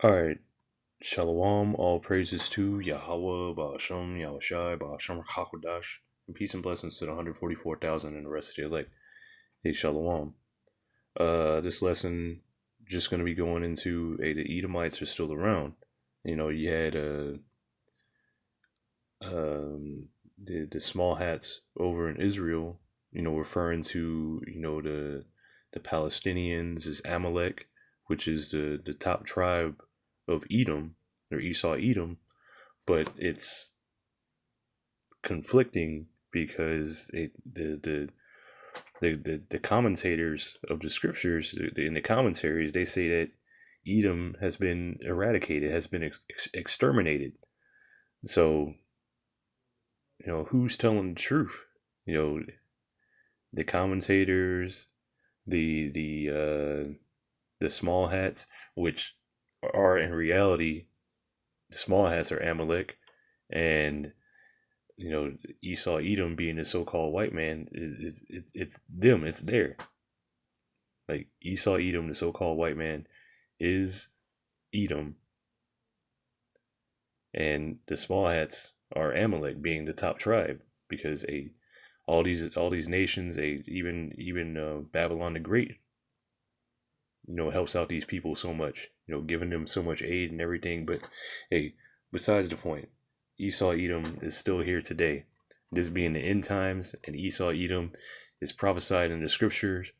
All right, Shalom, all praises to Yahweh, Ba'ashem, Yahushai, Ba'ashem, Hakodash, and peace and blessings to the 144,000 and the rest of the elect. Hey, Shalom. This lesson just going to be going into, the Edomites are still around. You know, you had the small hats over in Israel, referring to, the Palestinians as Amalek, which is the top tribe of Edom, or Esau Edom, but it's conflicting because the commentators of the scriptures in the commentaries, they say that Edom has been eradicated, has been exterminated. So, who's telling the truth? The commentators, the small hats, which are in reality, the small hats are Amalek, and Esau Edom being the so-called white man it's them, it's there. Like Esau Edom, the so-called white man, is Edom, and the small hats are Amalek being the top tribe, because all these nations, even Babylon the Great, helps out these people so much, giving them so much aid and everything. But hey, besides the point, Esau Edom is still here today. This being the end times, and Esau Edom is prophesied in the scriptures,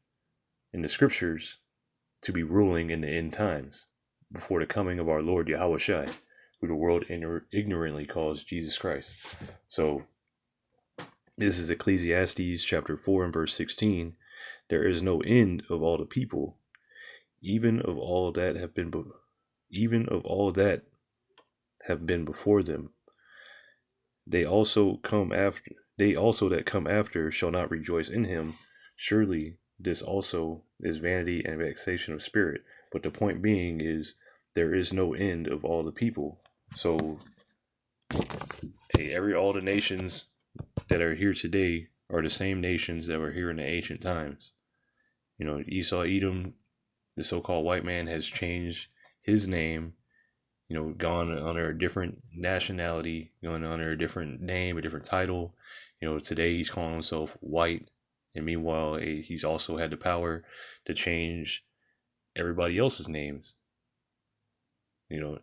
to be ruling in the end times before the coming of our Lord Yahushai, who the world ignorantly calls Jesus Christ. So this is Ecclesiastes chapter 4 and verse 16. There is no end of all the people, even of all that have been before them. They also that come after shall not rejoice in him. Surely this also is vanity and vexation of spirit. But the point being is, there is no end of all the people. So all the nations that are here today are the same nations that were here in the ancient times. Esau Edom, the so-called white man, has changed his name, gone under a different nationality, going under a different name, a different title. Today he's calling himself white, and meanwhile he's also had the power to change everybody else's names. And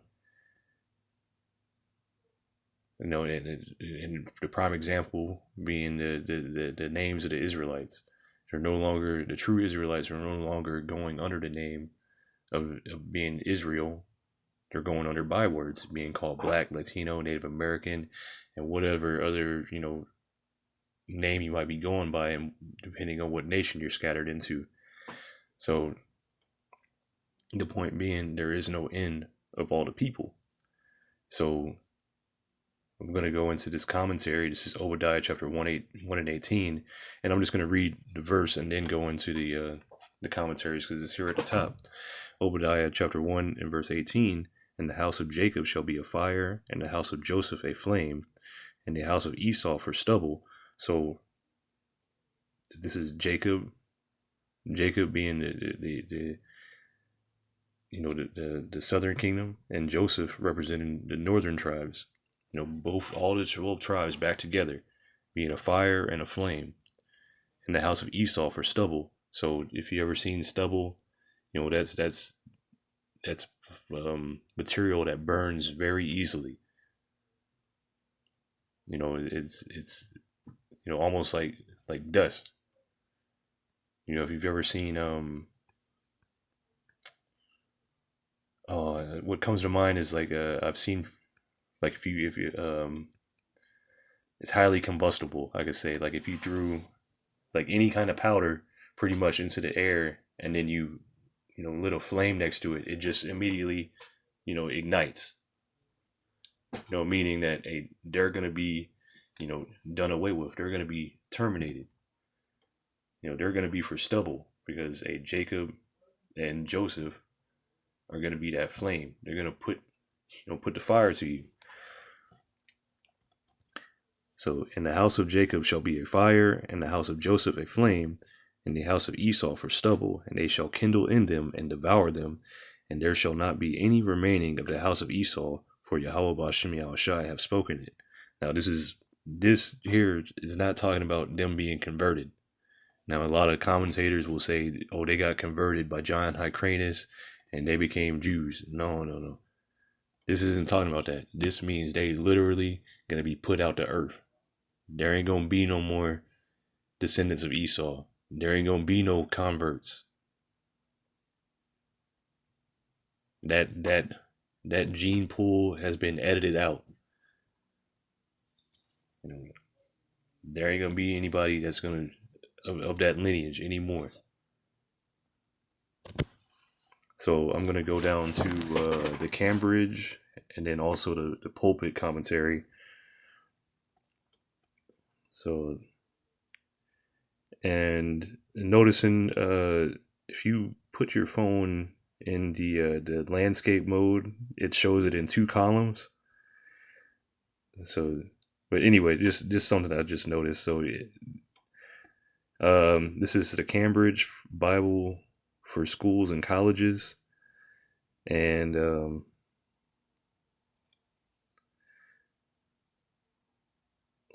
the prime example being the names of the Israelites. They're no longer, the true Israelites are no longer going under the name of being Israel. They're going under bywords, being called Black, Latino, Native American, and whatever other, name you might be going by, and depending on what nation you're scattered into. So the point being, there is no end of all the people. So I'm going to go into this commentary. This is Obadiah chapter 1 and 18, and I'm just going to read the verse and then go into the commentaries, because it's here at the top. Obadiah chapter 1 and verse 18, and the house of Jacob shall be a fire, and the house of Joseph a flame, and the house of Esau for stubble. So this is Jacob being the southern kingdom, and Joseph representing the northern tribes. All the 12 tribes back together, being a fire and a flame, and the house of Esau for stubble. So if you ever seen stubble, that's material that burns very easily. It's almost like dust. If you've ever seen what comes to mind is I've seen, like, if you it's highly combustible, I could say. Like if you threw like any kind of powder pretty much into the air, and then you lit a flame next to it, it just immediately ignites. Meaning that they're going to be done away with. They're going to be terminated. They're going to be for stubble, because Jacob and Joseph are going to be that flame. They're going to put the fire to you. So, in the house of Jacob shall be a fire, and the house of Joseph a flame, and the house of Esau for stubble, and they shall kindle in them and devour them, and there shall not be any remaining of the house of Esau, for Yahweh Ba'Shem Yahushai have spoken it. Now this here is not talking about them being converted. Now a lot of commentators will say, oh, they got converted by John Hyrcanus and they became Jews. No. This isn't talking about that. This means they literally gonna be put out to earth. There ain't gonna be no more descendants of Esau. There ain't gonna be no converts. That gene pool has been edited out. There ain't gonna be anybody that's gonna of that lineage anymore. So I'm gonna go down to the Cambridge and then also the pulpit commentary. So, and noticing if you put your phone in the landscape mode, it shows it in 2 columns. So, but anyway, just something I just noticed. So, this is the Cambridge Bible for Schools and Colleges, and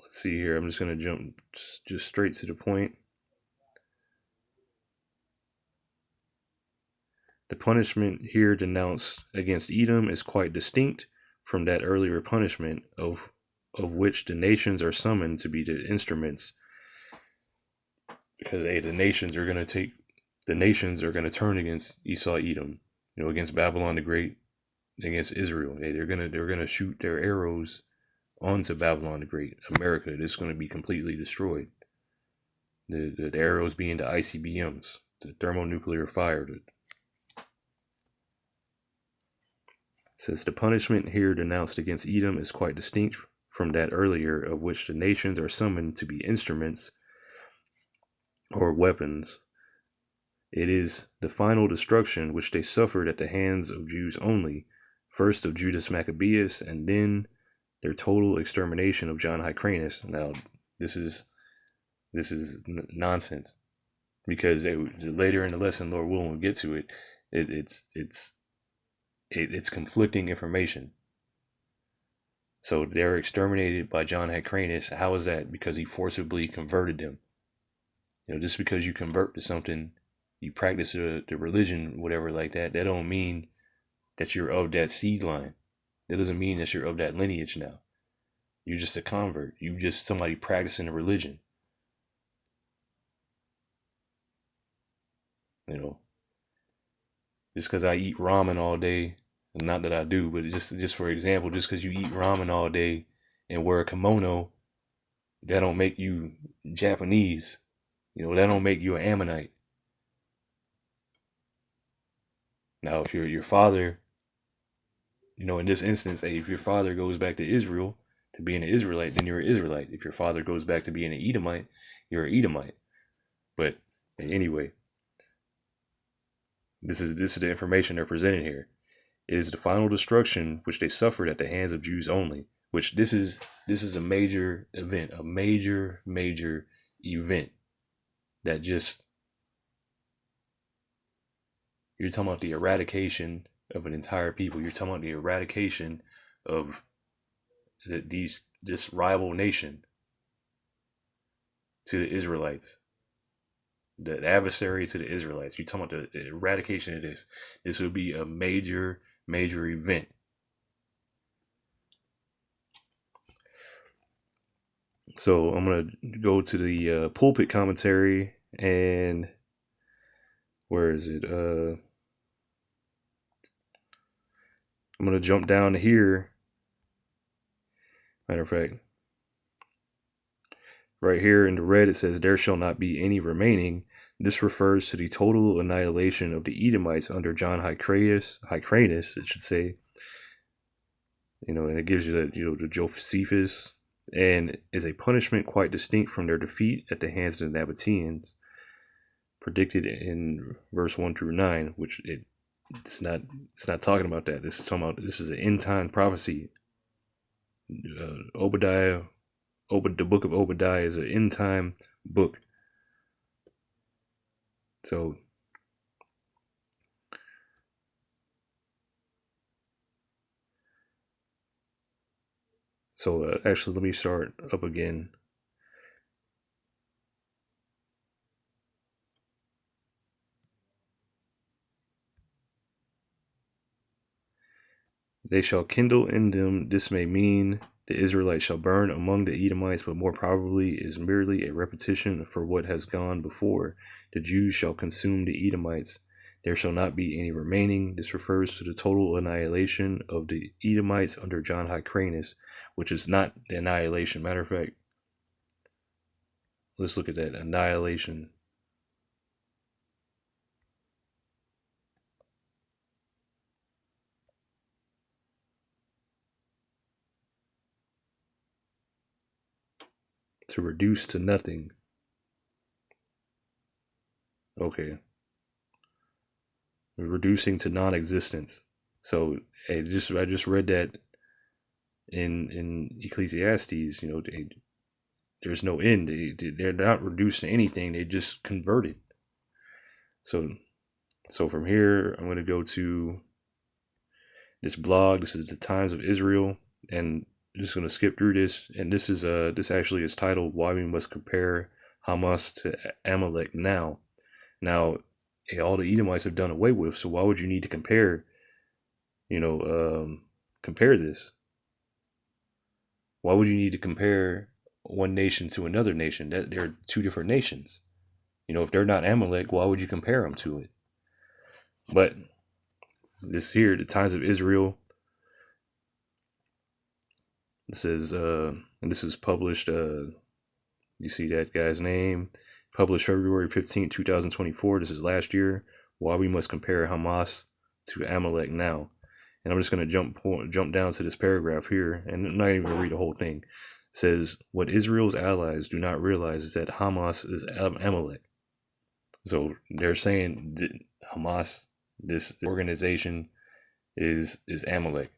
let's see here. I'm just gonna jump just straight to the point. The punishment here denounced against Edom is quite distinct from that earlier punishment of which the nations are summoned to be the instruments. Because the nations are going to turn against Esau, Edom, against Babylon the Great, against Israel. They're gonna shoot their arrows onto Babylon the Great. America is going to be completely destroyed. The arrows being the ICBMs, the thermonuclear fire. It says the punishment here denounced against Edom is quite distinct from that earlier, of which the nations are summoned to be instruments or weapons. It is the final destruction which they suffered at the hands of Jews only, first of Judas Maccabeus, and then their total extermination of John Hyrcanus. Now, this is nonsense, because later in the lesson, Lord willing, we'll get to it. It's conflicting information. So they're exterminated by John Hyrcanus. How is that? Because he forcibly converted them. Just because you convert to something, you practice the religion, whatever like that, that don't mean that you're of that seed line. That doesn't mean that you're of that lineage now. You're just a convert. You just somebody practicing the religion. Just because I eat ramen all day, not that I do, but just for example, just because you eat ramen all day and wear a kimono, that don't make you Japanese. That don't make you an Ammonite. Now, if your father, in this instance, if your father goes back to Israel to being an Israelite, then you're an Israelite. If your father goes back to being an Edomite, you're an Edomite. But anyway, this is the information they're presenting here. It is the final destruction which they suffered at the hands of Jews only. Which this is a major event, a major event that just, you're talking about the eradication of an entire people. You're talking about the eradication of this rival nation to the Israelites, the adversary to the Israelites. You're talking about the eradication of this. This would be a major event. So I'm going to go to the pulpit commentary, and where is it? I'm going to jump down to here. Matter of fact, right here in the red, it says, there shall not be any remaining. This refers to the total annihilation of the Edomites under John Hyrcanus, it should say. And it gives you the Josephus, and is a punishment quite distinct from their defeat at the hands of the Nabateans, predicted in verse 1 through 9, which it's not talking about that. This is an end time prophecy. The book of Obadiah is an end time book. So So actually, let me start up again. They shall kindle in them. This may mean the Israelites shall burn among the Edomites, but more probably is merely a repetition for what has gone before. The Jews shall consume the Edomites. There shall not be any remaining. This refers to the total annihilation of the Edomites under John Hyrcanus, which is not the annihilation. Matter of fact, let's look at that annihilation. To reduce to nothing. Okay. Reducing to non-existence. So I just read that in Ecclesiastes. There's no end. They're not reduced to anything. They just converted. So from here, I'm going to go to this blog. This is the Times of Israel, and I'm just going to skip through this. And this actually is titled "Why We Must Compare Hamas to Amalek Now." Now, all the Edomites have done away with. So why would you need to compare? Compare this. Why would you need to compare one nation to another nation? That they're two different nations. If they're not Amalek, why would you compare them to it? But this here, the Times of Israel. It says, and this is published. You see that guy's name? Published February 15, 2024. This is last year. Why we must compare Hamas to Amalek now. And I'm just going to jump down to this paragraph here, and I'm not even going to read the whole thing. It says, what Israel's allies do not realize is that Hamas is Amalek. So they're saying that Hamas, this organization, is Amalek.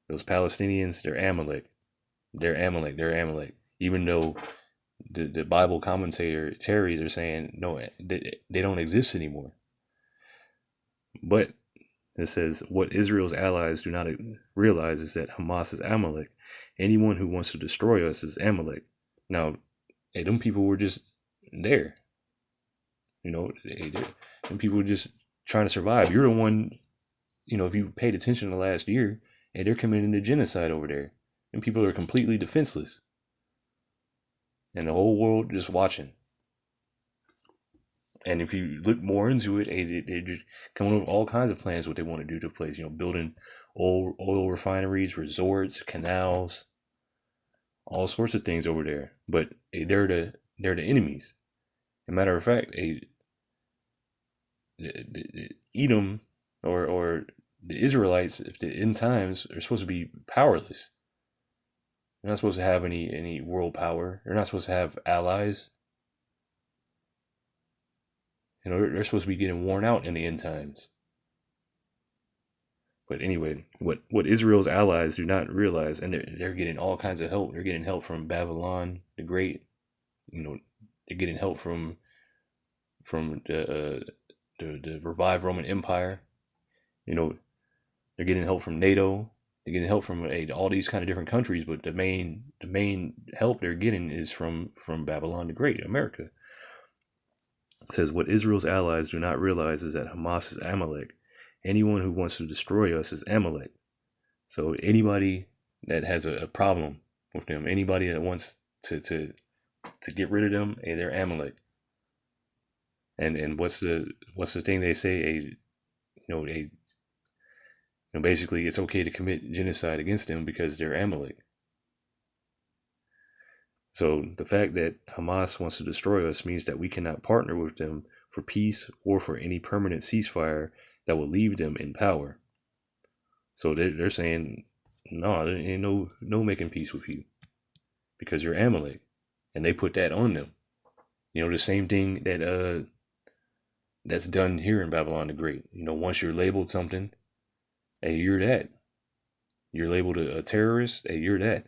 Those Palestinians, they're Amalek. They're Amalek. They're Amalek. Even though the Bible commentators are saying, no, they don't exist anymore. But it says, what Israel's allies do not realize is that Hamas is Amalek. Anyone who wants to destroy us is Amalek. Now, them people were just there. Them people were just trying to survive. You're the one, if you paid attention to last year, and they're committing a genocide over there. And people are completely defenseless. And the whole world just watching. And if you look more into it, they're just coming up with all kinds of plans what they want to do to the place. Building oil refineries, resorts, canals, all sorts of things over there. But they're the enemies. As a matter of fact, Edom or the Israelites, if the end times, are supposed to be powerless. They're not supposed to have any world power. They're not supposed to have allies. They're supposed to be getting worn out in the end times. But anyway, what Israel's allies do not realize, and they're getting all kinds of help. They're getting help from Babylon the Great. They're getting help from the revived Roman Empire. They're getting help from NATO. They're getting help from all these kind of different countries, but the main help they're getting is from Babylon the Great, America. It says, what Israel's allies do not realize is that Hamas is Amalek. Anyone who wants to destroy us is Amalek. So anybody that has a problem with them, anybody that wants to get rid of them, they're Amalek. And what's the thing they say? Basically it's okay to commit genocide against them because they're Amalek. So the fact that Hamas wants to destroy us means that we cannot partner with them for peace or for any permanent ceasefire that will leave them in power. So they're saying, no, there ain't no making peace with you because you're Amalek, and they put that on them. The same thing that that's done here in Babylon the Great. Once you're labeled something, hey, you're that. You're labeled a terrorist, hey, you're that.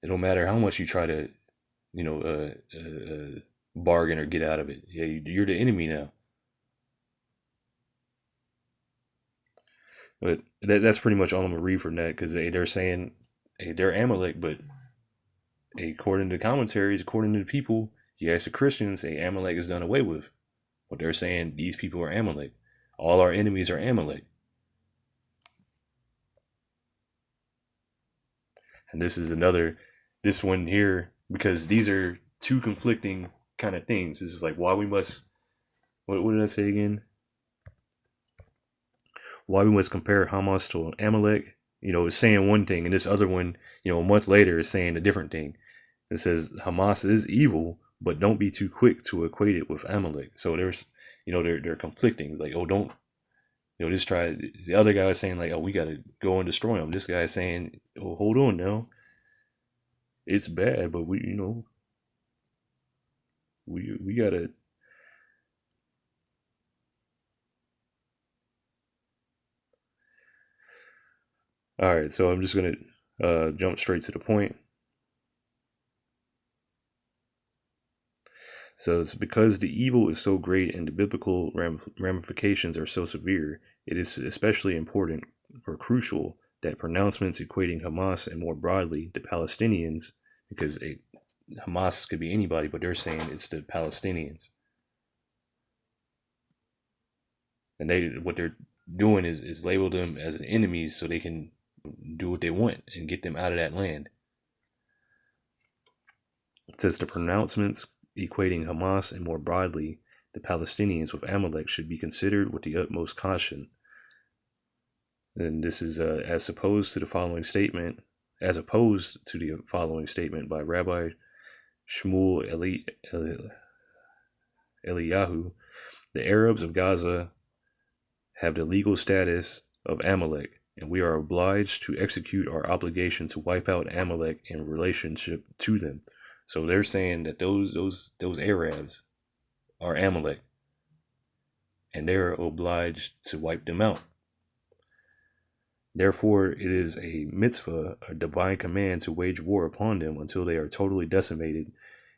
It don't matter how much you try to, bargain or get out of it. Yeah, you're the enemy now. But that's pretty much all I'm gonna read from that, because they're saying, hey, they're Amalek, but according to commentaries, according to the people, you ask the Christians, hey, Amalek is done away with. But they're saying these people are Amalek. All our enemies are Amalek. And this one here, because these are two conflicting kind of things. This is like why we must, what did I say again? Why we must compare Hamas to Amalek. It's saying one thing, and this other one, a month later is saying a different thing. It says Hamas is evil, but don't be too quick to equate it with Amalek. So there's, they're conflicting. Like, oh, don't, just try. The other guy is saying like, oh, we got to go and destroy them. This guy is saying, oh, hold on now. It's bad, but we gotta. All right, so I'm just gonna jump straight to the point. So it's because the evil is so great and the biblical ramifications are so severe, it is especially important or crucial that pronouncements equating Hamas and more broadly the Palestinians, because Hamas could be anybody, but they're saying it's the Palestinians. And what they're doing is label them as an enemies so they can do what they want and get them out of that land. It says the pronouncements equating Hamas and more broadly the Palestinians with Amalek should be considered with the utmost caution. And this is as opposed to the following statement by Rabbi Shmuel Eliyahu. The Arabs of Gaza have the legal status of Amalek, and we are obliged to execute our obligation to wipe out Amalek in relationship to them. So they're saying that those Arabs are Amalek, and they're obliged to wipe them out. Therefore, it is a mitzvah, a divine command, to wage war upon them until they are totally decimated.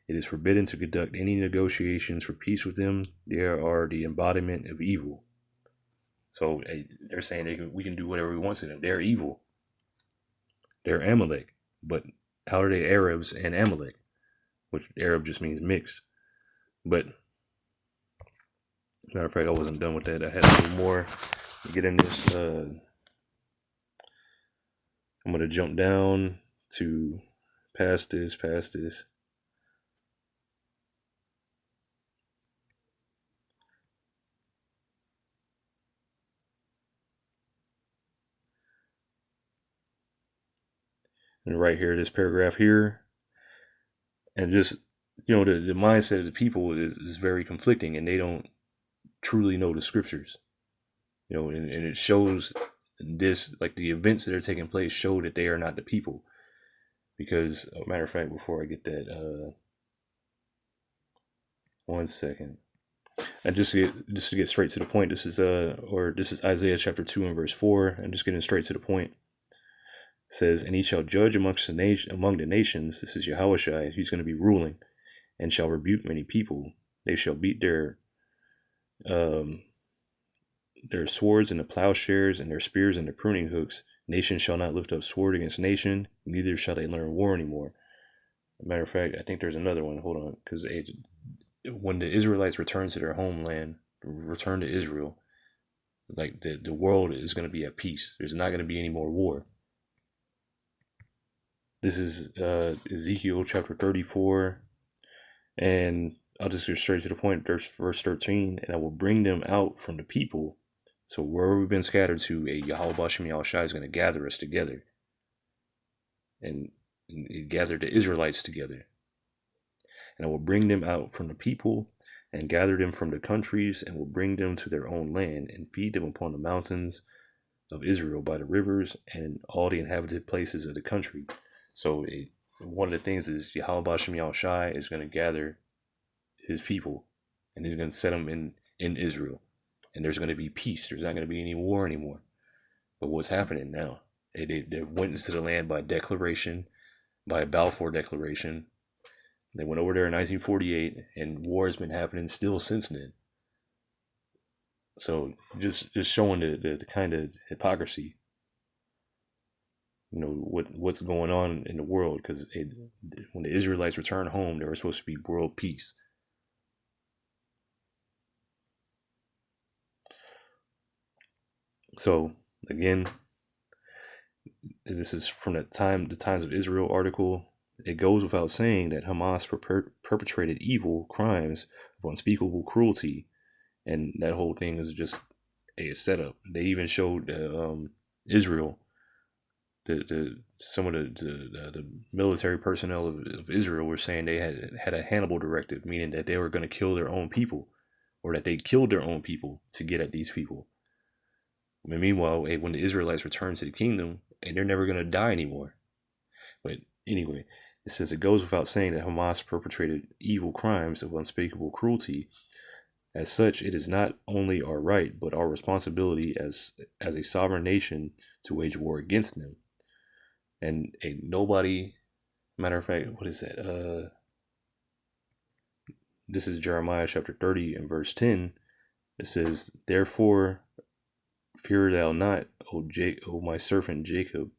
It is forbidden to conduct any negotiations for peace with them. They are the embodiment of evil. So they're saying we can do whatever we want to them. They're evil. They're Amalek. But how are they Arabs and Amalek? Which Arab just means mixed. But matter of fact, I wasn't done with that. I had a little more to get in this. I'm going to jump down to past this. And right here, this paragraph here. And just, the mindset of the people is very conflicting, and they don't truly know the scriptures. And it shows this, like the events that are taking place show that they are not the people. Because, matter of fact, before I get that, 1 second. And just to get straight to the point, this is Isaiah chapter 2 and verse 4. I'm just getting straight to the point. It says, and he shall judge among the nations. This is Yahushua. He's going to be ruling, and shall rebuke many people. They shall beat their swords and the plowshares, and their spears and the pruning hooks. Nation shall not lift up sword against nation, neither shall they learn war anymore. Matter of fact, I think there's another one. Hold on, because when the Israelites return to their homeland, return to Israel, like the world is going to be at peace. There's not going to be any more war. This is Ezekiel chapter 34, and I'll just get straight to the point. Verse 13, and I will bring them out from the people. So wherever we've been scattered to, a Yahweh Bashem Yahushai is going to gather us together, and gather the Israelites together. And I will bring them out from the people, and gather them from the countries, and will bring them to their own land, and feed them upon the mountains of Israel by the rivers, and all the inhabited places of the country. So one of the things is Yahweh Bashem Yahushai is going to gather his people, and he's going to set them in Israel. And there's going to be peace. There's not going to be any war anymore. But what's happening now? They went into the land by declaration, by a Balfour Declaration. They went over there in 1948, and war has been happening still since then. So just showing the kind of hypocrisy, what's going on in the world, because when the Israelites returned home, there was supposed to be world peace. So again, this is from the Times of Israel article. It goes without saying that Hamas perpetrated evil crimes of unspeakable cruelty, and that whole thing is just a setup. They even showed Israel, some of the military personnel of Israel were saying they had a Hannibal directive, meaning that they were going to kill their own people, or that they killed their own people to get at these people. And meanwhile, when the Israelites return to the kingdom, and they're never going to die anymore. But anyway, it says it goes without saying that Hamas perpetrated evil crimes of unspeakable cruelty. As such, it is not only our right, but our responsibility as a sovereign nation to wage war against them. And nobody, matter of fact, what is that? This is Jeremiah chapter 30 and verse 10. It says, "Therefore fear thou not, O my servant Jacob,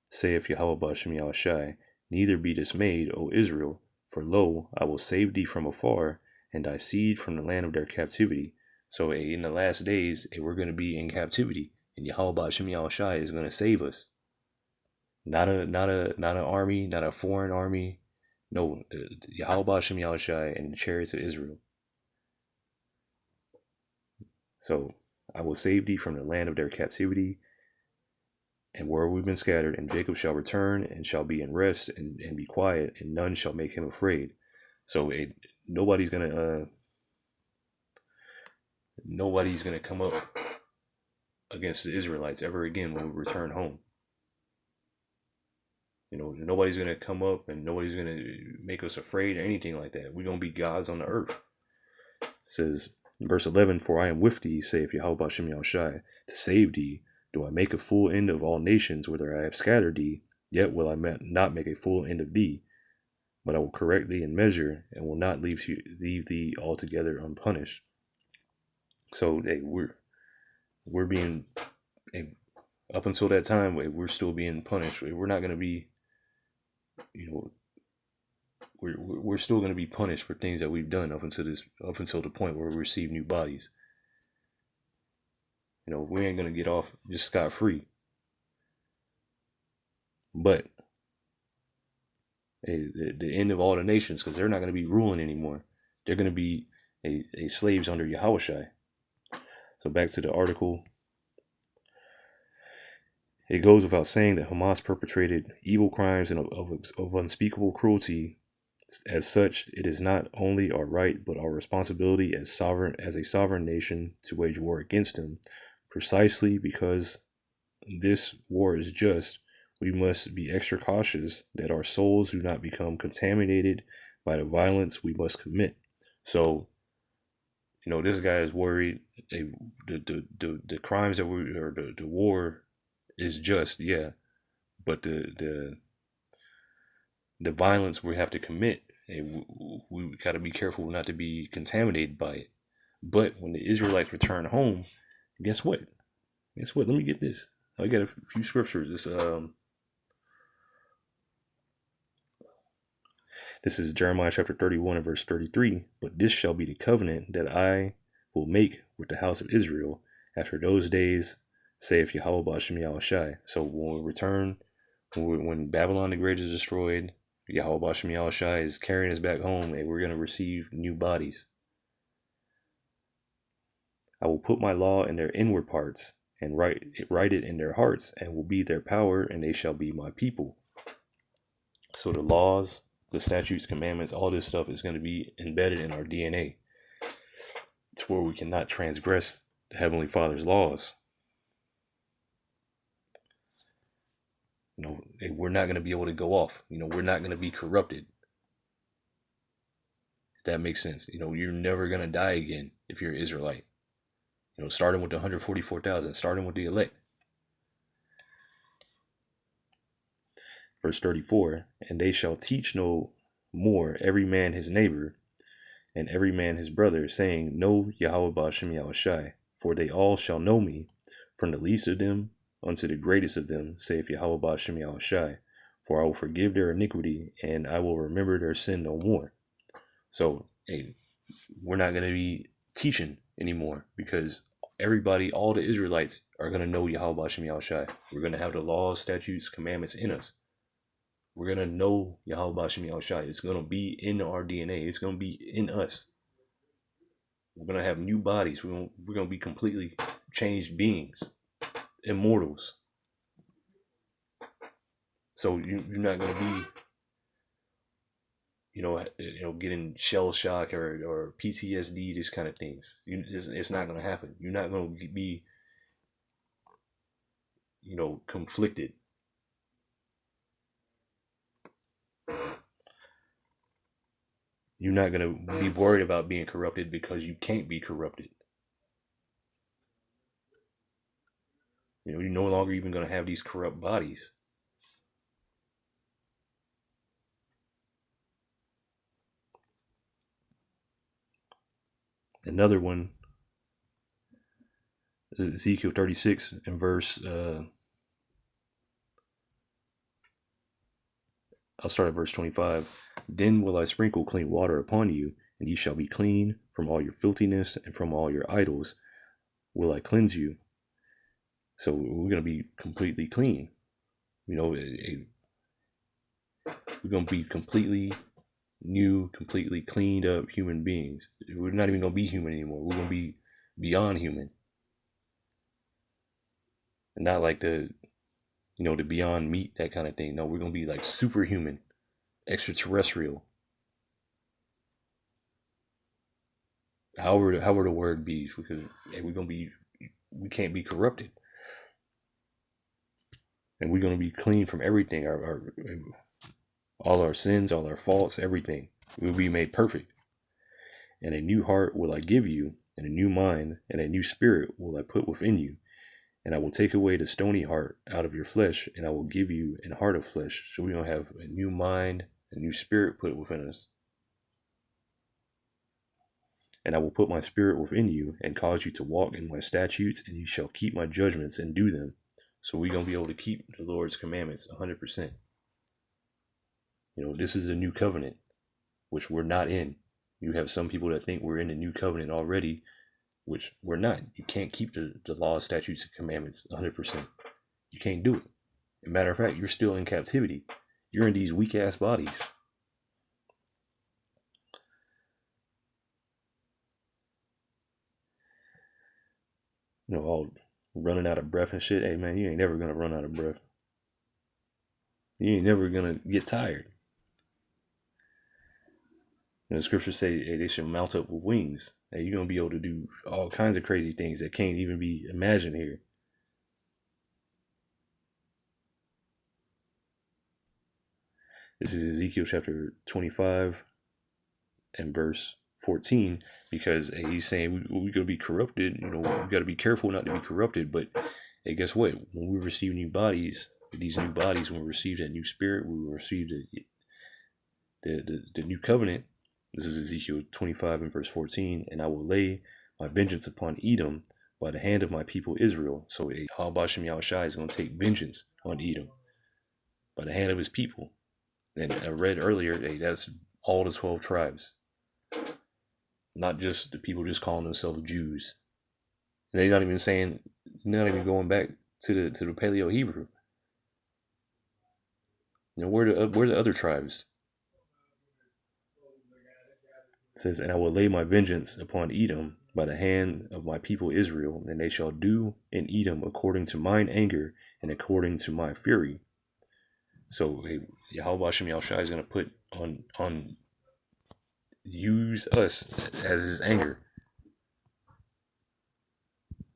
saith Yahweh Bashem Yahushai, neither be dismayed, O Israel, for lo, I will save thee from afar, and thy seed from the land of their captivity." So in the last days, we're going to be in captivity, and Yahweh Bashem Yahushai is going to save us. Not an army, not a foreign army. No, Yahweh Bashem Yahushai and the chariots of Israel. So I will save thee from the land of their captivity, and where we've been scattered, and Jacob shall return and shall be in rest and be quiet, and none shall make him afraid. So nobody's gonna come up against the Israelites ever again when we return home. Nobody's gonna come up, and nobody's gonna make us afraid or anything like that. We're gonna be gods on the earth. It says verse 11, "For I am with thee, saith Yahweh Bashem Yahushai, to save thee. Do I make a full end of all nations, whither I have scattered thee, yet will I not make a full end of thee. But I will correct thee in measure, and will not leave thee altogether unpunished." So we're being, up until that time, we're still being punished. We're not going to be, we're still going to be punished for things that we've done up until the point where we receive new bodies. We ain't going to get off just scot-free. But the end of all the nations, because they're not going to be ruling anymore. They're going to be a slaves under Yahushai. So back to the article. It goes without saying that Hamas perpetrated evil crimes and of unspeakable cruelty. As such, it is not only our right, but our responsibility as a sovereign nation to wage war against them. Precisely because this war is just, we must be extra cautious that our souls do not become contaminated by the violence we must commit. So, this guy is worried. The crimes that the war is just, yeah, but the violence we have to commit, we got to be careful not to be contaminated by it. But when the Israelites return home, guess what? Let me get this. I got a few scriptures. This is Jeremiah chapter 31 and verse 33. "But this shall be the covenant that I will make with the house of Israel after those days, saith Yahweh Bashem Yahushai." So when we return, when Babylon the Great is destroyed, Yahweh Bashem Yahushai is carrying us back home, and we're going to receive new bodies. "I will put my law in their inward parts, and write it in their hearts, and will be their power, and they shall be my people." So the laws, the statutes, commandments, all this stuff is going to be embedded in our DNA, to where we cannot transgress the Heavenly Father's laws. We're not going to be able to go off. We're not going to be corrupted. If that makes sense. You're never going to die again if you're an Israelite. Starting with the 144,000, starting with the elect. Verse 34, "And they shall teach no more every man his neighbor, and every man his brother, saying, Know Yahweh Bashem Yahushai, for they all shall know me, from the least of them unto the greatest of them, saith Yahweh Ba'ashem Yahushai. For I will forgive their iniquity, and I will remember their sin no more. So, hey, we're not going to be teaching anymore, because everybody, all the Israelites, are going to know Yahweh Ba'ashem Yahushai. We're going to have the laws, statutes, commandments in us. We're going to know Yahweh Ba'ashem Yahushai. It's going to be in our DNA. It's going to be in us. We're going to have new bodies. We're going to be completely changed beings, immortals. So you're not going to be, getting shell shock or PTSD, these kind of things. It's not going to happen. You're not going to be, conflicted. You're not going to be worried about being corrupted, because you can't be corrupted. You're no longer even going to have these corrupt bodies. Another one is Ezekiel 36 and verse, I'll start at verse 25. Then will I sprinkle clean water upon you, and ye shall be clean from all your filthiness, and from all your idols will I cleanse you. So we're going to be completely clean. We're going to be completely new, completely cleaned up human beings. We're not even going to be human anymore. We're going to be beyond human. And not like the beyond meat, that kind of thing. No, we're going to be like superhuman, extraterrestrial. However the word be, because we can't be corrupted. And we're going to be clean from everything, all our sins, all our faults, everything. We will be made perfect. And a new heart will I give you, and a new mind, and a new spirit will I put within you. And I will take away the stony heart out of your flesh, and I will give you an heart of flesh. So we're going to have a new mind, a new spirit put within us. And I will put my spirit within you, and cause you to walk in my statutes, and you shall keep my judgments and do them. So we're going to be able to keep the Lord's commandments 100%. This is a new covenant, which we're not in. You have some people that think we're in the new covenant already, which we're not. You can't keep the law, statutes, and commandments 100%. You can't do it. As a matter of fact, you're still in captivity. You're in these weak-ass bodies. All running out of breath and shit. Hey, man, you ain't never going to run out of breath. You ain't never going to get tired. The scriptures say, hey, they should mount up with wings. Hey, you're going to be able to do all kinds of crazy things that can't even be imagined here. This is Ezekiel chapter 25 and verse 14, because he's saying we're going to be corrupted. We got to be careful not to be corrupted. But hey, guess what? When we receive new bodies, when we receive that new spirit, we receive the new covenant. This is Ezekiel 25 and verse 14. And I will lay my vengeance upon Edom by the hand of my people Israel. So Yahweh Ba'ashem Yahushai is going to take vengeance on Edom by the hand of his people. And I read earlier, that's all the 12 tribes. Not just the people just calling themselves Jews. And they're not even going back to the Paleo Hebrew. Where the other tribes? It says, and I will lay my vengeance upon Edom by the hand of my people Israel, and they shall do in Edom according to mine anger and according to my fury. So Yahweh Ba'ashem Yahushai is going to put on use us as his anger,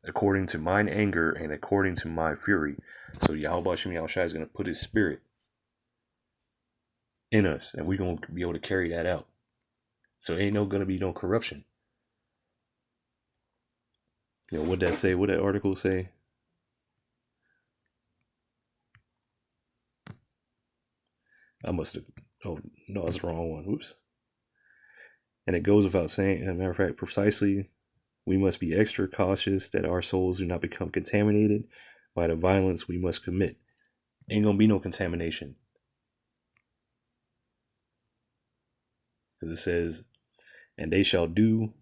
according to mine anger and according to my fury. So Yahweh Ba'ashem Yahushai is going to put his spirit in us, and we're going to be able to carry that out. So ain't going to be no corruption. What'd that say? What that article say? I must have. Oh no, that's the wrong one. Oops. And it goes without saying. As a matter of fact, precisely we must be extra cautious that our souls do not become contaminated by the violence we must commit. Ain't gonna be no contamination. Because it says, and they shall do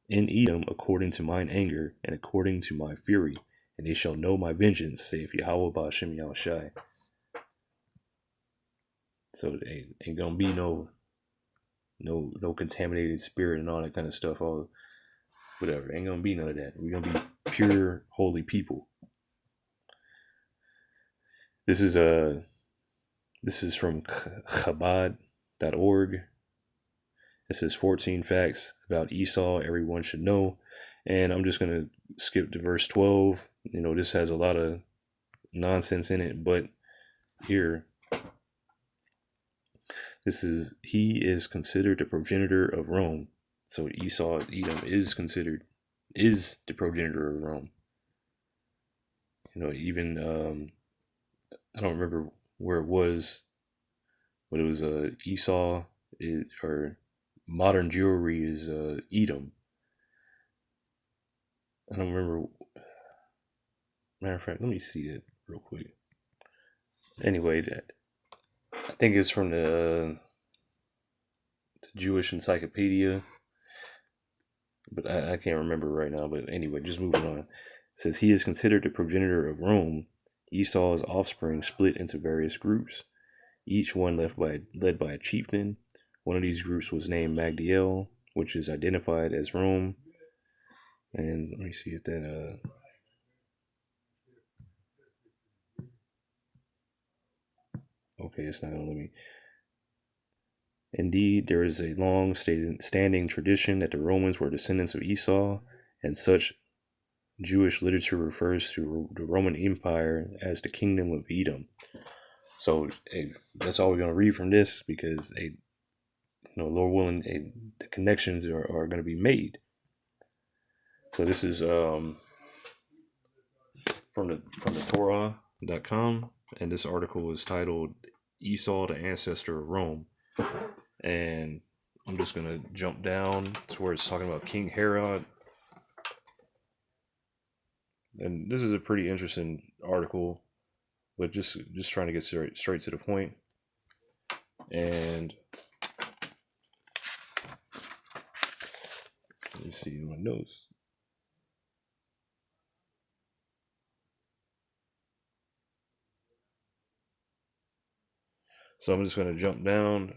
in Edom according to mine anger and according to my fury, and they shall know my vengeance, saith Yahweh Ba'ashem Yahushai. So it ain't gonna be no contaminated spirit and all that kind of stuff. All whatever, ain't gonna be none of that. We're gonna be pure, holy people. This is from Chabad.org. It says 14 facts about Esau everyone should know. And I'm just going to skip to verse 12. You know, this has a lot of nonsense in it, but here, he is considered the progenitor of Rome. So Esau, Edom, is the progenitor of Rome. You know, even, I don't remember where it was, but it was Esau, or modern Jewry is Edom. I don't remember. Matter of fact, let me see it real quick. Anyway, I think it's from the Jewish Encyclopedia, but I can't remember right now. But anyway, just moving on. It says he is considered the progenitor of Rome. Esau's offspring split into various groups, each one led by a chieftain. One of these groups was named Magdiel, which is identified as Rome. And let me see if that okay, it's not gonna let me. Indeed, there is a long standing tradition that the Romans were descendants of Esau, and such Jewish literature refers to the Roman Empire as the Kingdom of Edom. So that's all we're gonna read from this, because Lord willing, the connections are going to be made. So this is from the Torah.com, and this article is titled Esau, the Ancestor of Rome. And I'm just going to jump down to where it's talking about King Herod. And this is a pretty interesting article, but just trying to get straight to the point. And let me see my notes. So I'm just going to jump down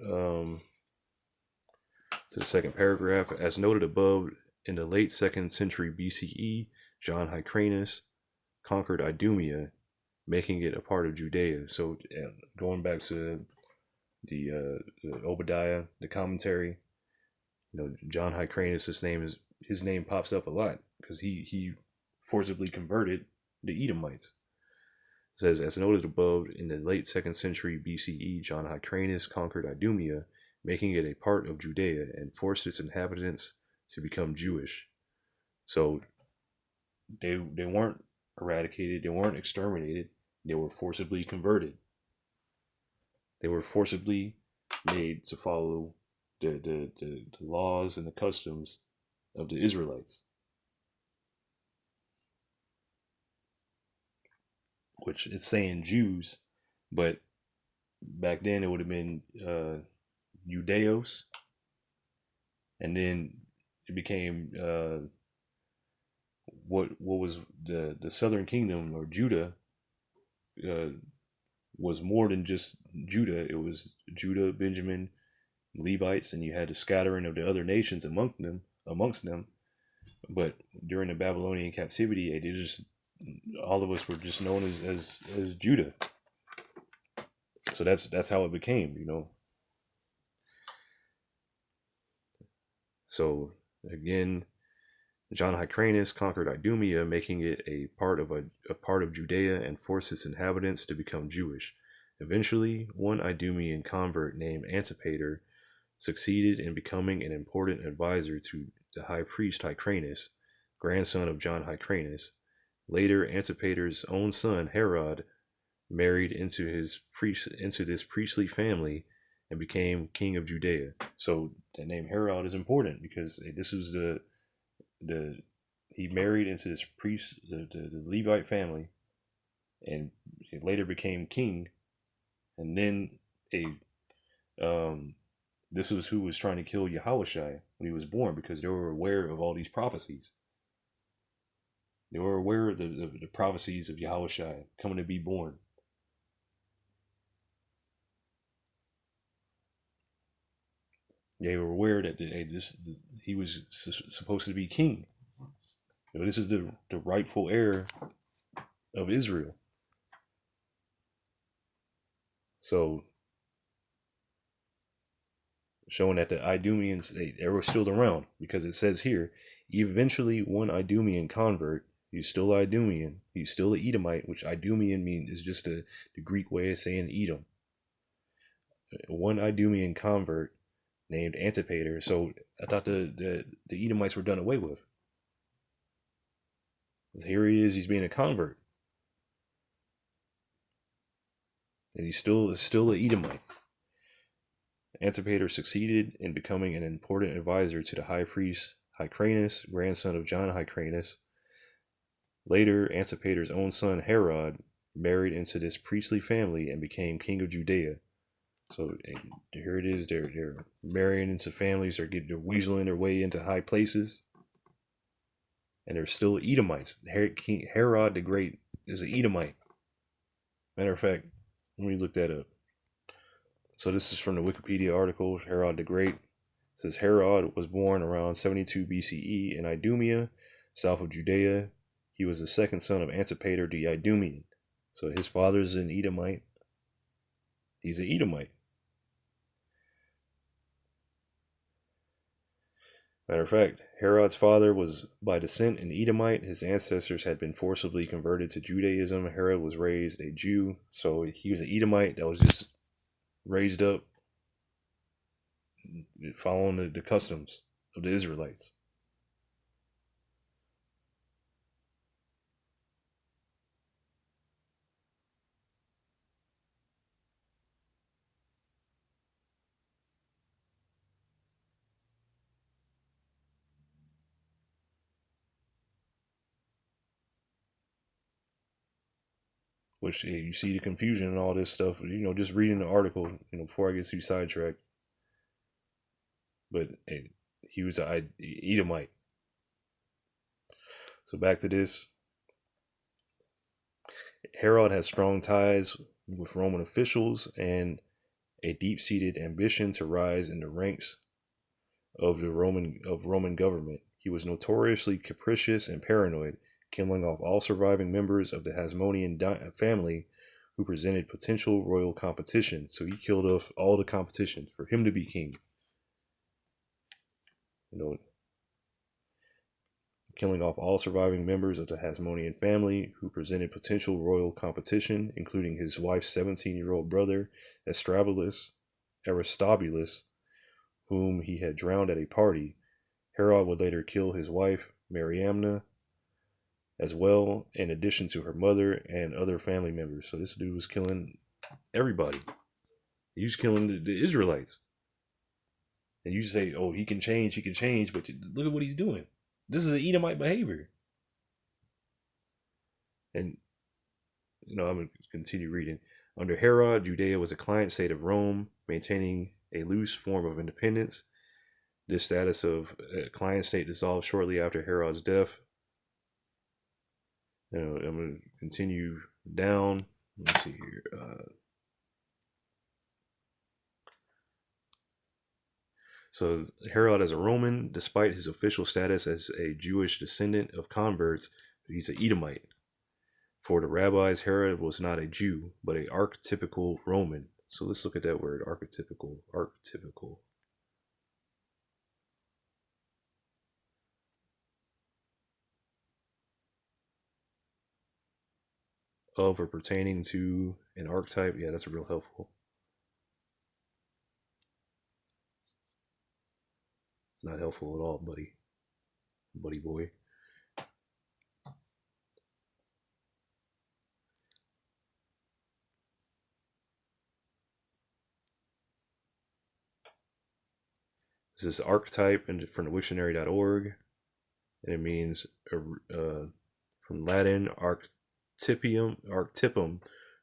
to the second paragraph. As noted above, in the late 2nd century BCE, John Hyrcanus conquered Idumea, making it a part of Judea. So going back to the Obadiah, the commentary, John Hyrcanus, his name pops up a lot because he forcibly converted the Edomites. It says, as noted above, in the late 2nd century BCE, John Hyrcanus conquered Idumea, making it a part of Judea, and forced its inhabitants to become Jewish. So they weren't eradicated, they weren't exterminated, they were forcibly converted. They were forcibly made to follow the laws and the customs of the Israelites. Which it's saying Jews, but back then it would have been Judeos, and then it became what was the southern kingdom, or Judah, was more than just Judah. It was Judah, Benjamin, Levites, and you had the scattering of the other nations amongst them. But during the Babylonian captivity, all of us were just known as Judah. So that's how it became, So again, John Hyrcanus conquered Idumea, making it a part of Judea, and forced its inhabitants to become Jewish. Eventually, one Idumean convert named Antipater succeeded in becoming an important advisor to the high priest Hyrcanus, grandson of John Hyrcanus. Later, Antipater's own son Herod married into this priestly family and became king of Judea. So the name Herod is important because this was the he married into this priest, the Levite family, and he later became king. And then a this was who was trying to kill Yahushua when he was born, because they were aware of all these prophecies. They were aware of the prophecies of Yahushua coming to be born. They were aware that he was supposed to be king. This is the rightful heir of Israel. So, showing that the Idumeans, they were still around, because it says here, eventually one Idumean convert, he's still Idumean, he's still an Edomite, which Idumean means is just the Greek way of saying Edom. One Idumean convert named Antipater. So I thought the Edomites were done away with. Because here he is, he's being a convert. And he's still an Edomite. Antipater succeeded in becoming an important advisor to the high priest Hyrcanus, grandson of John Hyrcanus. Later, Antipater's own son Herod married into this priestly family and became king of Judea. So here it is, they're marrying into families, they're weaseling their way into high places. And they're still Edomites. Herod the Great is an Edomite. Matter of fact, let me look that up. So this is from the Wikipedia article, Herod the Great. It says Herod was born around 72 BCE in Idumea, south of Judea. He was the second son of Antipater the Idumean. So his father's an Edomite. He's an Edomite. Matter of fact, Herod's father was by descent an Edomite. His ancestors had been forcibly converted to Judaism. Herod was raised a Jew. So he was an Edomite that was just raised up following the customs of the Israelites. Which you see the confusion and all this stuff, just reading the article, before I get too sidetracked. But he was an Edomite. So back to this. Herod has strong ties with Roman officials and a deep-seated ambition to rise in the ranks of Roman government. He was notoriously capricious and paranoid, killing off all surviving members of the Hasmonean family who presented potential royal competition. So he killed off all the competition for him to be king. Killing off all surviving members of the Hasmonean family who presented potential royal competition, including his wife's 17-year-old brother, Aristobulus, whom he had drowned at a party. Herod would later kill his wife, Mariamna, as well, in addition to her mother and other family members. So this dude was killing everybody. He was killing the Israelites. And you say, oh, he can change, but look at what he's doing. This is an Edomite behavior. And, I'm going to continue reading. Under Herod, Judea was a client state of Rome, maintaining a loose form of independence. This status of client state dissolved shortly after Herod's death. I'm going to continue down. Let's see here. So Herod, as a Roman, despite his official status as a Jewish descendant of converts, he's an Edomite. For the rabbis, Herod was not a Jew, but an archetypical Roman. So let's look at that word, archetypical. Archetypical. Of or pertaining to an archetype. Yeah, that's real helpful. It's not helpful at all, buddy. Buddy boy. This is archetype and from the wiktionary.org. and it means from Latin archetypum,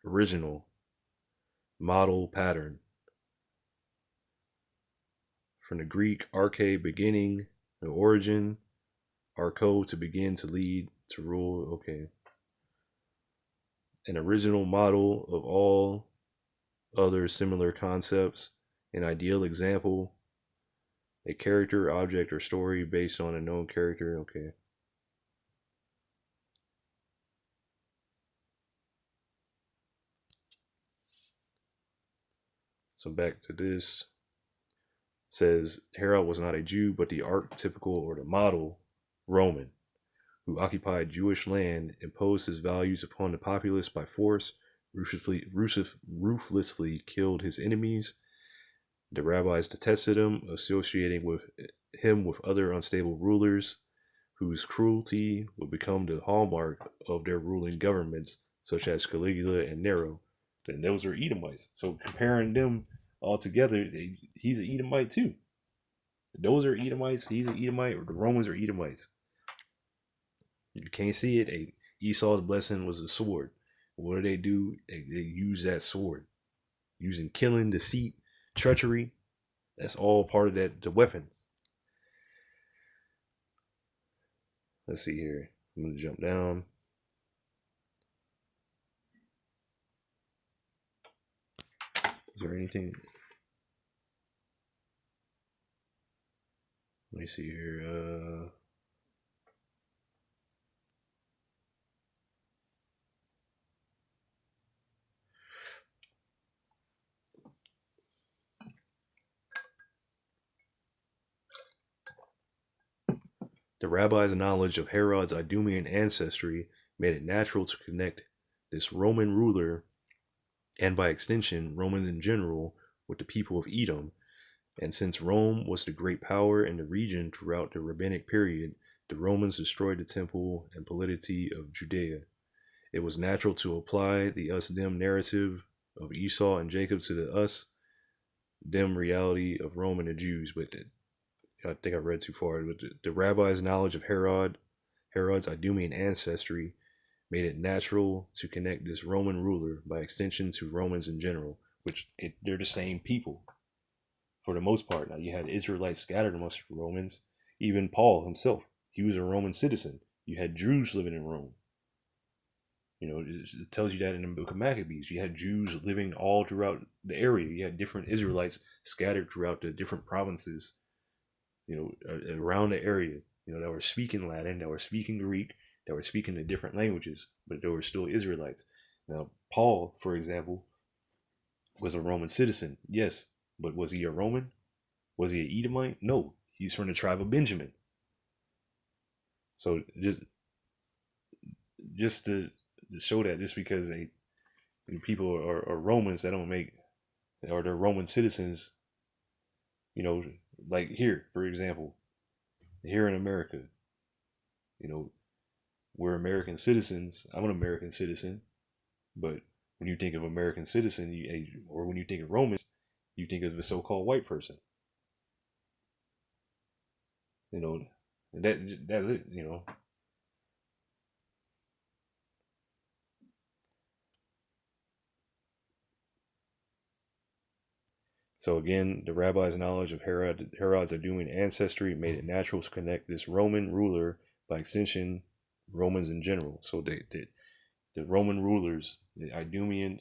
original, model, pattern. From the Greek arche, beginning, the origin, archo, to begin, to lead, to rule. Okay. An original model of all other similar concepts, an ideal example, a character, object, or story based on a known character. Okay. So back to this. Says Herod was not a Jew, but the archetypical or the model Roman, who occupied Jewish land, imposed his values upon the populace by force, ruthlessly killed his enemies. The rabbis detested him, associating him with other unstable rulers whose cruelty would become the hallmark of their ruling governments, such as Caligula and Nero. And those are Edomites. So comparing them all together, he's an Edomite too. Those are Edomites. He's an Edomite. Or the Romans are Edomites. You can't see it. Esau's blessing was a sword. What do? They use that sword, using killing, deceit, treachery. That's all part of that. The weapons. Let's see here. I'm gonna jump down. Is there anything? Let me see here. The rabbi's knowledge of Herod's Idumean ancestry made it natural to connect this Roman ruler, and by extension, Romans in general, with the people of Edom. And since Rome was the great power in the region throughout the rabbinic period, the Romans destroyed the temple and polity of Judea. It was natural to apply the us them narrative of Esau and Jacob to the us them reality of Rome and the Jews. But I think I read too far. But the rabbi's knowledge of Herod's Idumean ancestry, made it natural to connect this Roman ruler by extension to Romans in general, which they're the same people for the most part. Now you had Israelites scattered amongst Romans. Even Paul himself, he was a Roman citizen. You had Jews living in Rome. You know, it tells you that in the book of Maccabees. You had Jews living all throughout the area. You had different Israelites scattered throughout the different provinces, you know, around the area, you know, that were speaking Latin, that were speaking Greek, that were speaking the different languages, but they were still Israelites. Now, Paul, for example, was a Roman citizen, yes, but was he a Roman? Was he an Edomite? No, he's from the tribe of Benjamin. So just to show that, just because people are Romans, that don't make, or they're Roman citizens, you know, like here, for example, here in America, you know, we're American citizens. I'm an American citizen, but when you think of American citizen, or when you think of Romans, you think of a so-called white person. You know, and that's it. You know. So again, the rabbi's knowledge of Herod's Idumean ancestry made it natural to connect this Roman ruler, by extension, Romans in general. So the Roman rulers, the Idumean,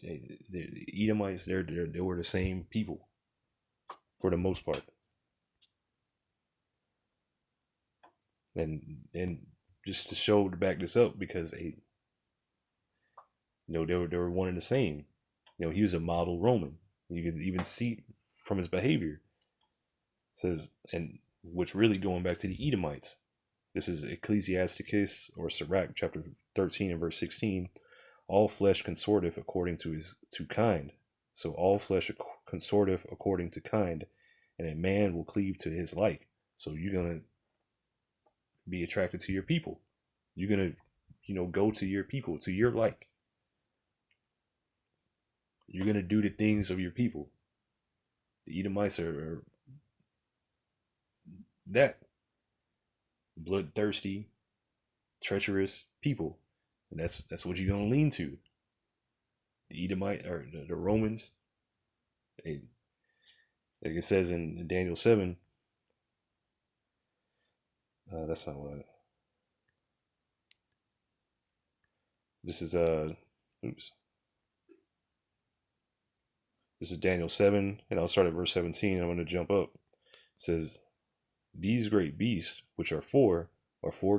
the Edomites, they were the same people for the most part. And just to show, to back this up, because you know, they were one and the same. You know, he was a model Roman. You can even see from his behavior. It says, and which really going back to the Edomites. This is Ecclesiasticus or Sirach chapter 13 and verse 16. All flesh consorteth according to kind. So all flesh consorteth according to kind, and a man will cleave to his like. So you're gonna be attracted to your people. You're gonna, you know, go to your people, to your like. You're gonna do the things of your people. The Edomites are that. bloodthirsty, treacherous people, and that's what you're gonna lean to. The Edomite or the Romans. They, like it says in Daniel 7. That's not what. This is oops. This is Daniel 7, and I'll start at verse 17. I'm going to jump up. It says, "These great beasts, which are four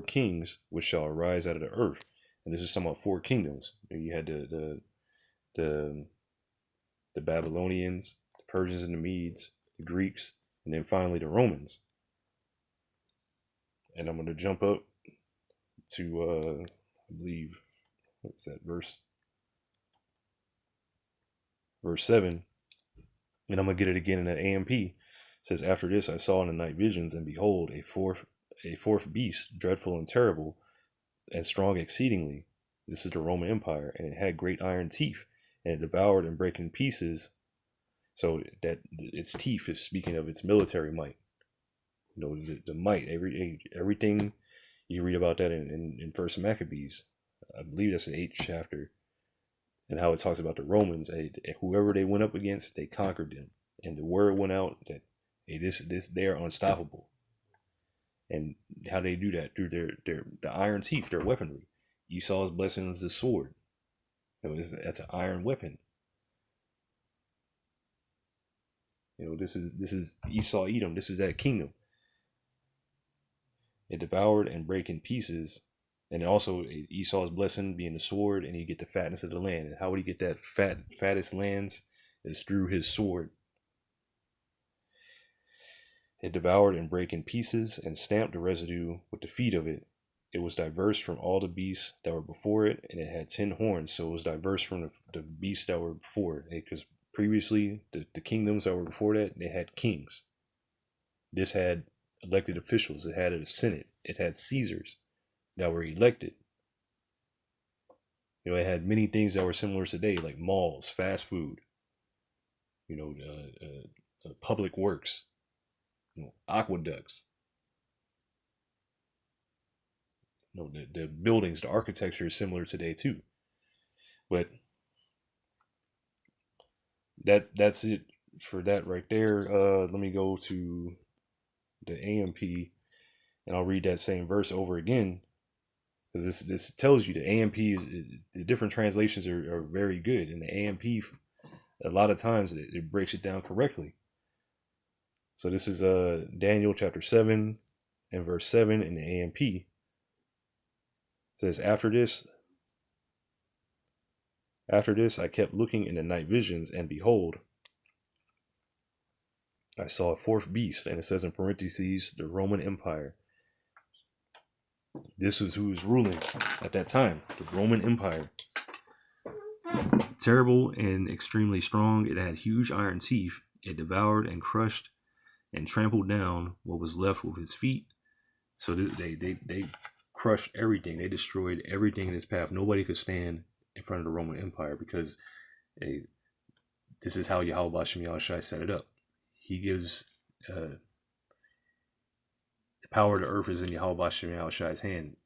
kings, which shall arise out of the earth." And this is talking about four kingdoms. You had the Babylonians, the Persians and the Medes, the Greeks, and then finally the Romans. And I'm going to jump up to, I believe, what's that, verse 7. And I'm going to get it again in that AMP. It says, "After this I saw in the night visions, and behold, a fourth beast, dreadful and terrible, and strong exceedingly. This is the Roman Empire, and it had great iron teeth, and it devoured and brake in pieces." So that its teeth is speaking of its military might. You know, the might, everything you read about that in First Maccabees. I believe that's the 8th chapter, and how it talks about the Romans. Whoever they went up against, they conquered them, and the word went out that they are unstoppable. And how they do that through the iron teeth, their weaponry. Esau's blessing is the sword. You know, that's an iron weapon. You know, this is Esau Edom. This is that kingdom. It devoured and brake in pieces, and also Esau's blessing being the sword, and you get the fatness of the land. And how would he get that fattest lands? Is through his sword. It devoured and brake in pieces, and stamped the residue with the feet of it. It was diverse from all the beasts that were before it, and it had 10 horns. So it was diverse from the beasts that were before it. Because previously, the kingdoms that were before that, they had kings. This had elected officials. It had a senate. It had Caesars that were elected. You know, it had many things that were similar today, like malls, fast food, you know, public works, you know, aqueducts. You know, the buildings, the architecture is similar today too. But that's it for that right there. Let me go to the AMP, and I'll read that same verse over again, because this tells you the AMP the different translations are very good, and the AMP a lot of times it breaks it down correctly. So this is Daniel chapter 7 and verse 7 in the AMP. It says, after this I kept looking in the night visions, and behold, I saw a fourth beast, and it says in parentheses, the Roman Empire. This is who was ruling at that time, the Roman Empire. Terrible and extremely strong. It had huge iron teeth. It devoured and crushed and trampled down what was left with its feet. So they crushed everything. They destroyed everything in its path. Nobody could stand in front of the Roman Empire, because this is how Yahweh Shem Yahushai set it up. He gives the power of the earth is in Yahweh Shem Yahushai's hand.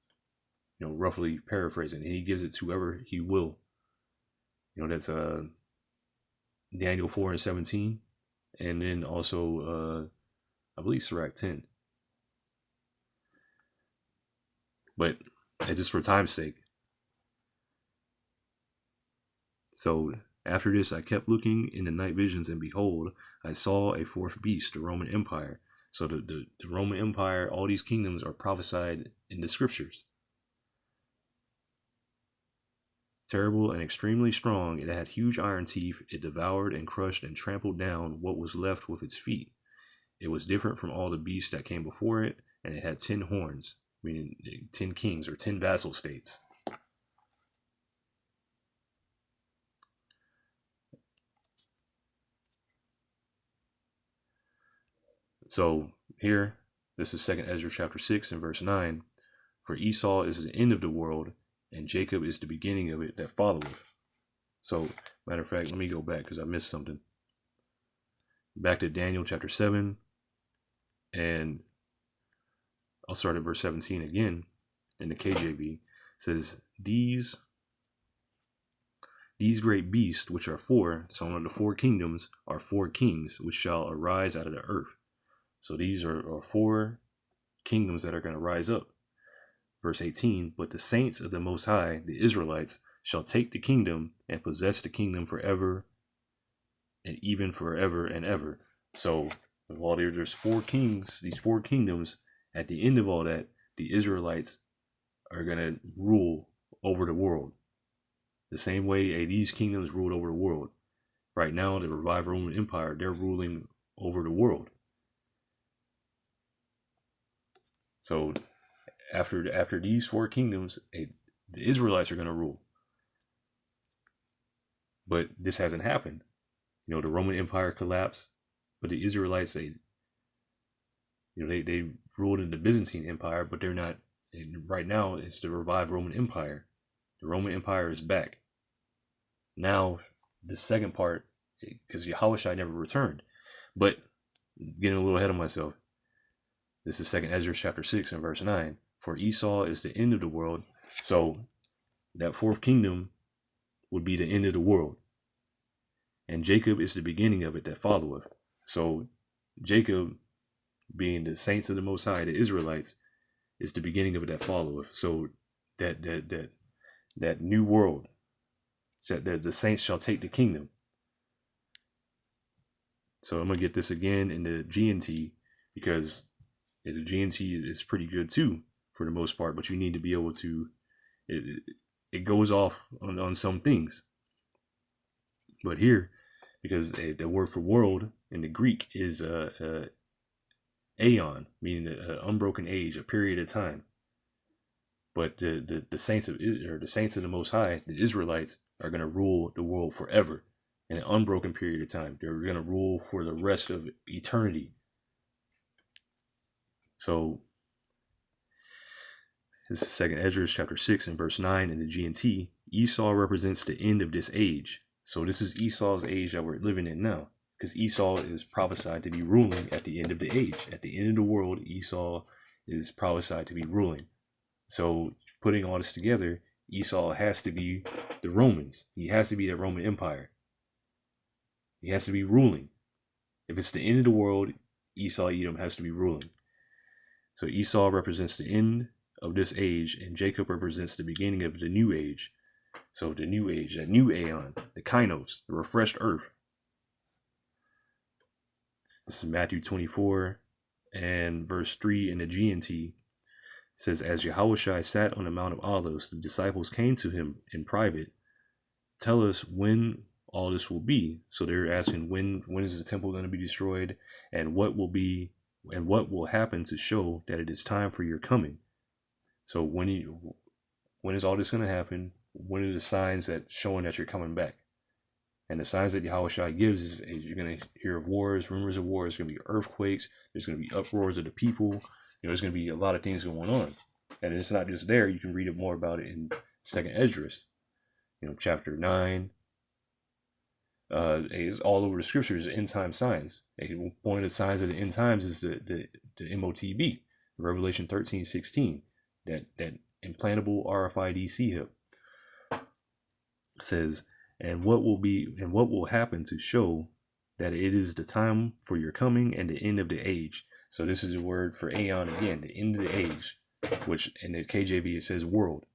You know, roughly paraphrasing, and he gives it to whoever he will. You know, that's Daniel 4 and 17, and then also I believe Sirach 10. But just for time's sake. So after this, I kept looking in the night visions, and behold, I saw a fourth beast, the Roman Empire. So the Roman Empire, all these kingdoms are prophesied in the scriptures. Terrible and extremely strong. It had huge iron teeth. It devoured and crushed and trampled down what was left with its feet. It was different from all the beasts that came before it, and it had 10 horns, meaning 10 kings or 10 vassal states. So here, this is 2nd Ezra chapter 6 and verse 9. For Esau is the end of the world, and Jacob is the beginning of it that followeth. So, matter of fact, let me go back because I missed something. Back to Daniel chapter 7. And I'll start at verse 17 again in the KJV. It says, these great beasts, which are four, so one of the four kingdoms, are four kings, which shall arise out of the earth. So these are four kingdoms that are going to rise up. Verse 18, but the saints of the Most High, the Israelites, shall take the kingdom and possess the kingdom forever, and even forever and ever. So while there's four kings, these four kingdoms, at the end of all that, the Israelites are going to rule over the world. The same way these kingdoms ruled over the world. Right now, the revived Roman Empire, they're ruling over the world. So after these four kingdoms, the Israelites are going to rule. But this hasn't happened. You know, the Roman Empire collapsed, but the Israelites, they ruled in the Byzantine Empire, but they're not. Right now, it's the revived Roman Empire. The Roman Empire is back. Now, the second part, because Yahushua never returned. But getting a little ahead of myself. This is 2nd Ezra chapter 6 and verse 9. For Esau is the end of the world. So that fourth kingdom would be the end of the world. And Jacob is the beginning of it that followeth. So Jacob, being the saints of the Most High, the Israelites, is the beginning of it that followeth. So that new world, that the saints shall take the kingdom. So I'm going to get this again in the GNT, because the GNT is pretty good too, for the most part, but you need to be able to, it goes off on some things. But here, because the word for world in the Greek is aeon, meaning an unbroken age, a period of time. But the saints of Israel, the saints of the Most High, the Israelites, are going to rule the world forever in an unbroken period of time. They're going to rule for the rest of eternity. So this is 2nd Ezra chapter 6 and verse 9 in the GNT. Esau represents the end of this age. So this is Esau's age that we're living in now, because Esau is prophesied to be ruling at the end of the age. At the end of the world, Esau is prophesied to be ruling. So putting all this together, Esau has to be the Romans. He has to be the Roman Empire. He has to be ruling. If it's the end of the world, Esau, Edom has to be ruling. So Esau represents the end of this age, and Jacob represents the beginning of the new age. So the new age, that new aeon, the kainos, the refreshed earth. This is Matthew 24 and verse 3 in the GNT. It says, as Yahushua sat on the Mount of Olives, the disciples came to him in private. Tell us when all this will be. So they're asking, when is the temple going to be destroyed, and what will happen to show that it is time for your coming? So when is all this going to happen? When are the signs that showing that you're coming back? And the signs that Yahushua gives is you're going to hear of wars, rumors of wars. There's going to be earthquakes. There's going to be uproars of the people. There's going to be a lot of things going on. And it's not just there. You can read it more about it in 2nd Esdras, chapter 9. It's all over the scriptures, end time signs. One of the signs of the end times is the MOTB, Revelation 13:16, that implantable RFID chip. Says, and what will happen to show that it is the time for your coming and the end of the age. So this is a word for aeon again, the end of the age, which in the KJV it says world.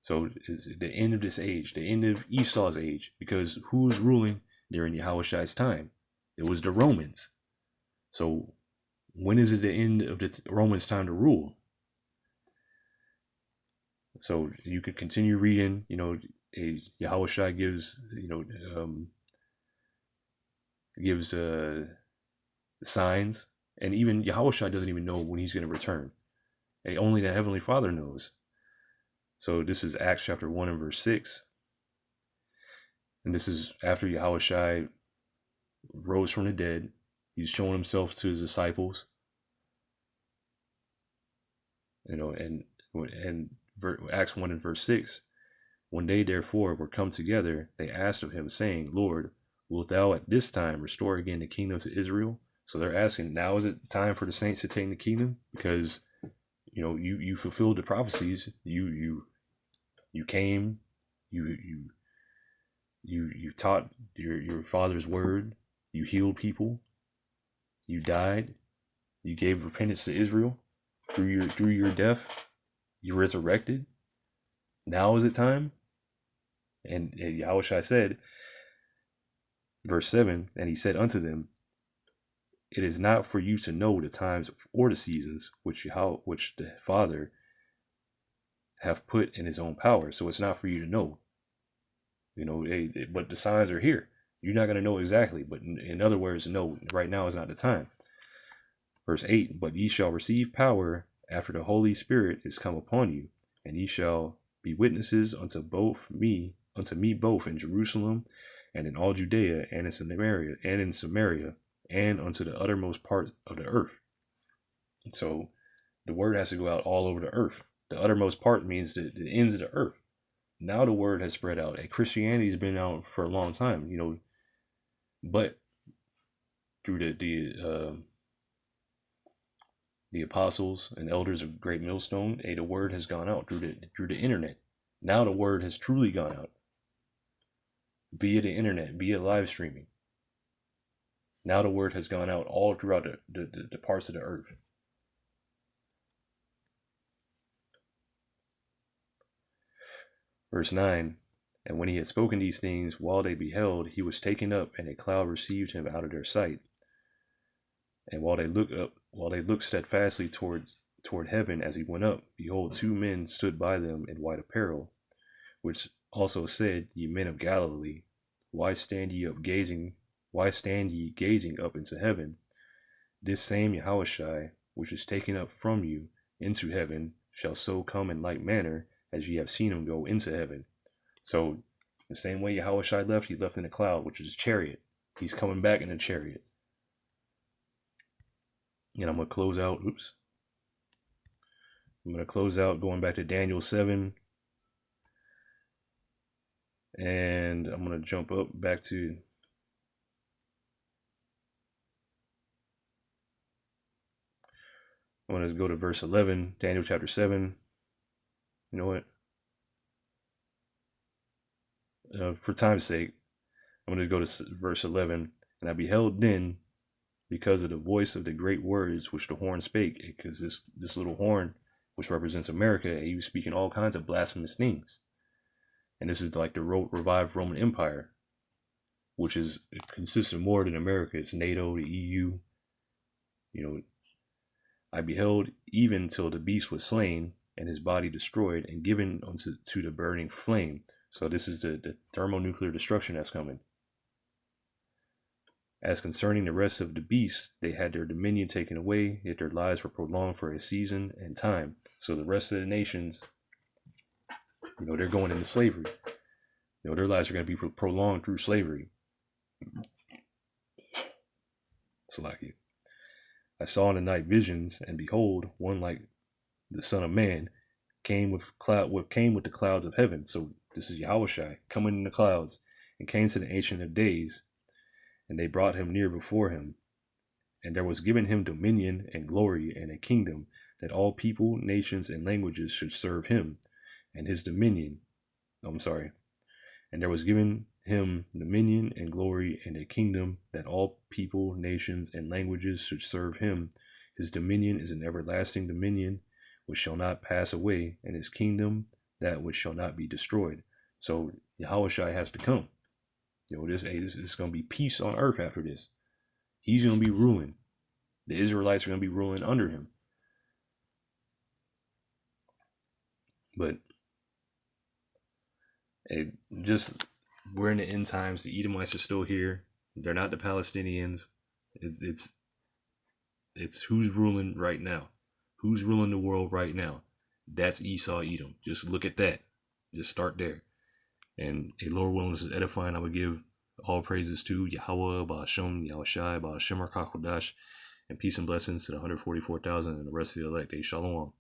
So it's the end of this age, the end of Esau's age, because who was ruling during Yahushua's time? It was the Romans. So when is it the end of the Romans' time to rule? So you could continue reading, Yahushua gives, signs, and even Yahushua doesn't even know when he's going to return. Only the Heavenly Father knows. So this is Acts chapter 1 and verse 6. And this is after Yahushua rose from the dead. He's showing himself to his disciples. And Acts 1 and verse 6. When they therefore were come together, they asked of him, saying, Lord, wilt thou at this time restore again the kingdom to Israel? So they're asking, now is it time for the saints to take the kingdom? Because you fulfilled the prophecies. You came, you taught your father's word. You healed people. You died. You gave repentance to Israel through your death. You resurrected. Now is it time? And Yahushua said, verse 7, and he said unto them, it is not for you to know the times or the seasons which the Father have put in his own power. So it's not for you to know. But the signs are here. You're not going to know exactly. But in other words, no, right now is not the time. Verse 8, but ye shall receive power after the Holy Spirit is come upon you, and ye shall be witnesses unto me both in Jerusalem and in all Judea and in Samaria and unto the uttermost part of the earth. So the word has to go out all over the earth. The uttermost part means the ends of the earth. Now the word has spread out. And Christianity has been out for a long time, but through the apostles and elders of Great Millstone, the word has gone out through the internet. Now the word has truly gone out via the internet, via live streaming. Now the word has gone out all throughout the parts of the earth. Verse 9, and when he had spoken these things, while they beheld, he was taken up, and a cloud received him out of their sight. And while they looked steadfastly toward heaven as he went up, behold, two men stood by them in white apparel, which also said, Ye men of Galilee, why stand ye gazing up into heaven? This same Yahushua, which is taken up from you into heaven, shall so come in like manner as ye have seen him go into heaven. So the same way Yahushua left, he left in a cloud, which is his chariot. He's coming back in a chariot. And I'm going to close out. I'm going to close out going back to Daniel 7. And I'm going to jump up back to I'm going to go to verse 11, Daniel chapter 7. You know what? For time's sake, I'm going to go to verse 11. And I beheld then, because of the voice of the great words which the horn spake, because this little horn, which represents America, he was speaking all kinds of blasphemous things. And this is like the revived Roman Empire, which consists of more than America. It's NATO, the EU. I beheld even till the beast was slain, and his body destroyed, and given to the burning flame. So this is the thermonuclear destruction that's coming. As concerning the rest of the beasts, they had their dominion taken away, yet their lives were prolonged for a season and time. So the rest of the nations, they're going into slavery. Their lives are going to be prolonged through slavery. Salaki. I saw in the night visions, and behold, one like the Son of Man came with the clouds of heaven. So this is Yahushua coming in the clouds, and came to the Ancient of Days, and they brought him near before him. And there was given him dominion and glory and a kingdom, that all people, nations, and languages should serve him. And his dominion, and there was given him dominion and glory and a kingdom, that all people, nations, and languages should serve him. His dominion is an everlasting dominion, which shall not pass away, and his kingdom that which shall not be destroyed. So Yahushua has to come. This is going to be peace on earth after this. He's going to be ruling. The Israelites are going to be ruling under him. But we're in the end times. The Edomites are still here. They're not the Palestinians. It's who's ruling right now. Who's ruling the world right now? That's Esau, Edom. Just look at that. Just start there. And a Lord willing, this is edifying. I would give all praises to Yahweh, Ba'ashem, Yahushai, Ba'ashem, Kakodash, and peace and blessings to the 144,000 and the rest of the elect. Shalom.